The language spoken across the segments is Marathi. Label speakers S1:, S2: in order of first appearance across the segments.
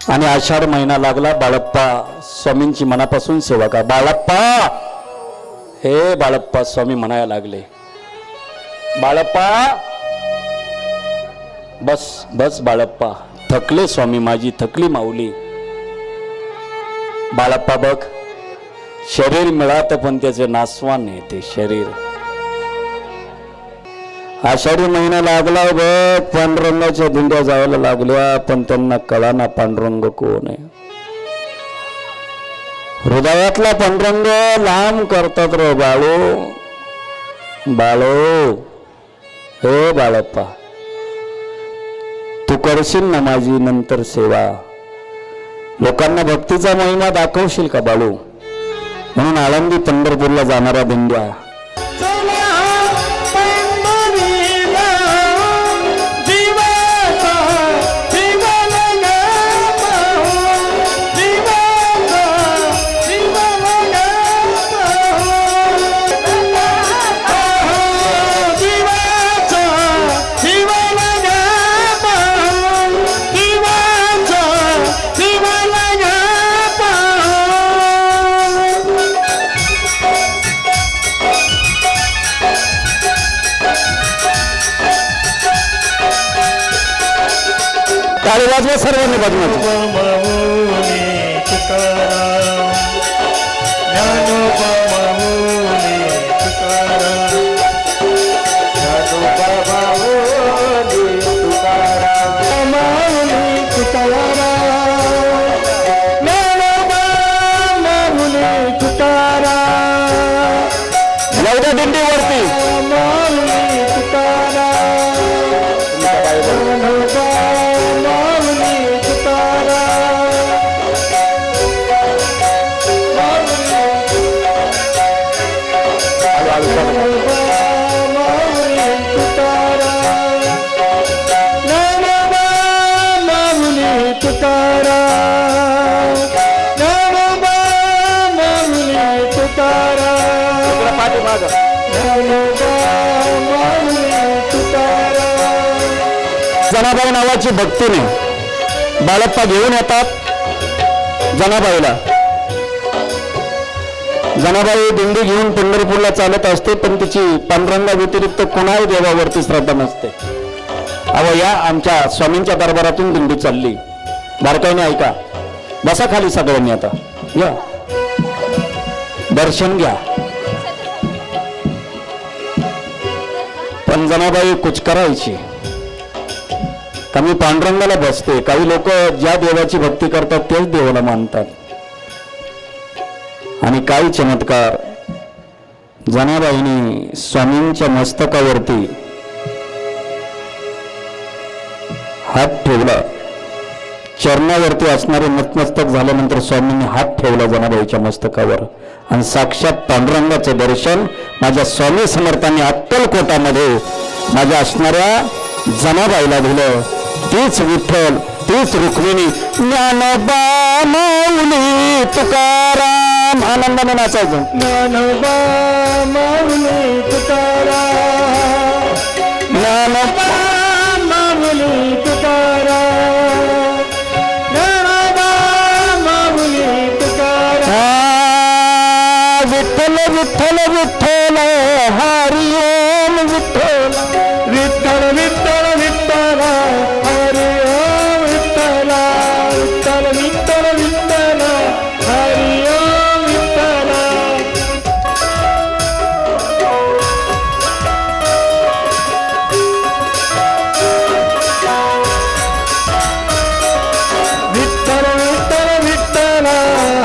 S1: आणि आषाढ महिना लागला. बाळप्पा स्वामींची मनापासून सेवा करा. बाळप्पा, हे बाळप्पा स्वामी म्हणायला लागले. बाळप्पा, बस बस बाळप्पा, थकले स्वामी, माझी थकली माऊली. बाळप्पा बघ, शरीर मिळात पण त्याचे नासवान आहे ते शरीर. आषाढी महिना लागला बघ, पांडुरंगाच्या दिंड्या जायला लागल्या, पण त्यांना कळाना पांडुरंग कोण आहे. हृदयातला पांडुरंग लांब करतात रे बाळू. बाळू, हे बाळप्पा, तू करशील ना माझी नंतर सेवा? लोकांना भक्तीचा महिमा दाखवशील का बाळू? म्हणून आळंदी पंढरपूरला जाणाऱ्या दिंड्या टाळी वाजवा सर्वांनी बघणार. एवढ्या दिंडीवरती जनाबाई नावाची भक्तीने बाळप्पा घेऊन येतात जनाबाईला. जनाबाई दिंडी घेऊन पंढरपूरला चालत असते, पण तिची पांडुरंगा व्यतिरिक्त कोणाही देवावरती श्रद्धा नसते. अहो, या आमच्या स्वामींच्या दरबारातून दिंडी चालली. बारकाईने ऐका, बसा खाली सगळ्यांनी, आता या दर्शन घ्या. पण जनाबाई कुचकरायची का मी पांडुरंगाला बसते. काही लोक ज्या देवाची भक्ती करतात तेच देवाला मानतात. आणि काही चमत्कार, जनाबाईंनी स्वामींच्या मस्तकावरती हात ठेवला. चरणावरती असणारे नतमस्तक झाल्यानंतर स्वामींनी हात ठेवला जनाबाईच्या मस्तकावर, आणि साक्षात पांडुरंगाचे दर्शन माझ्या स्वामी समर्थांनी अक्कलकोटामध्ये माझ्या असणाऱ्या जनाबाईला दिलं. तीच विठ्ठल, तीच रुक्मिणी, ज्ञानोबा माऊली तुकाराम. आनंदाने नाचायचं. ज्ञानोबा माऊली तुकाराम, ज्ञानोबा माऊली तुकाराम, ज्ञानोबा माऊली तुकाराम. विठ्ठल विठ्ठल विठ्ठल हरी ओम विठ्ठल, विठ्ठल विठ्ठल विठ्ठल हरी ओम विठ्ठल, विठ्ठल विठ्ठल विठ्ठल हरी ओम विठ्ठल. विठ्ठल विठ्ठल विठ्ठल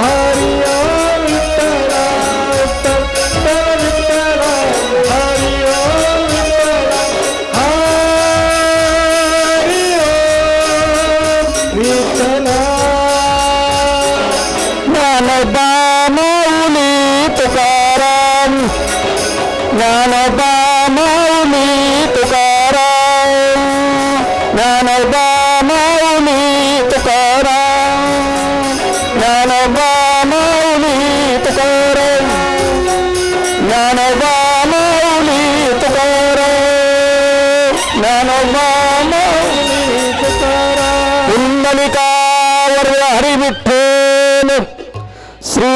S1: हरी ओम विठ्ठल, विठ्ठल विठ्ठल वर्ग हरी विठ्ठल श्री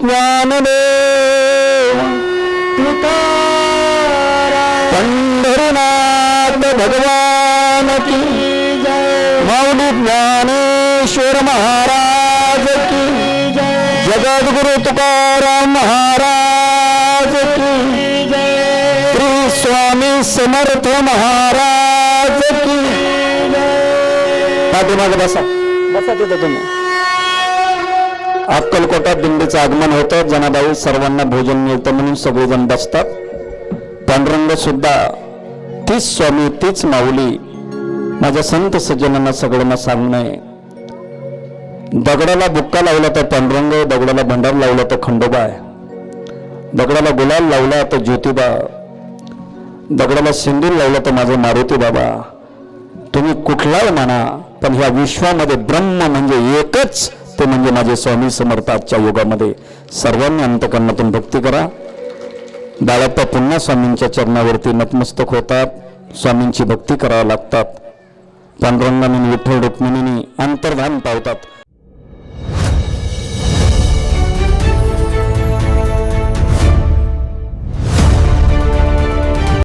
S1: ज्ञानदेव पंढरीनाथ भगवान की माऊली ज्ञानेश्वर महाराज की जगद्गुरु तुकाराम महाराज की श्री स्वामी समर्थ महाराज की पाठीमागे बसा बसा तिथं तुम्ही अक्कलकोटात दिंडीचं आगमन होतं जनाबाई सर्वांना भोजन मिळतं म्हणून सगळेजण बसतात पांडुरंग सुद्धा तीच स्वामी तीच माऊली माझ्या संत सज्जनांना सगळ्यांना सांगणं दगडाला बुक्का लावला तर पांडुरंग दगडाला भंडार लावला तर खंडोबा आहे दगडाला गुलाल लावला तर ज्योतिबा दगडाला सिंदूर लावला तर माझे मारुती बाबा तुम्ही कुठलाही म्हणा पण ह्या विश्वामध्ये ब्रह्म म्हणजे एकच ते म्हणजे माझे स्वामी समर्थ आजच्या युगामध्ये सर्वांनी अंतकरणातून भक्ती करा बाळाप्पा पुन्हा स्वामींच्या चरणावरती नतमस्तक होतात स्वामींची भक्ती करावी लागतात पांडुरंगाने विठ्ठल रुक्मिणीने अंतर्धान पावतात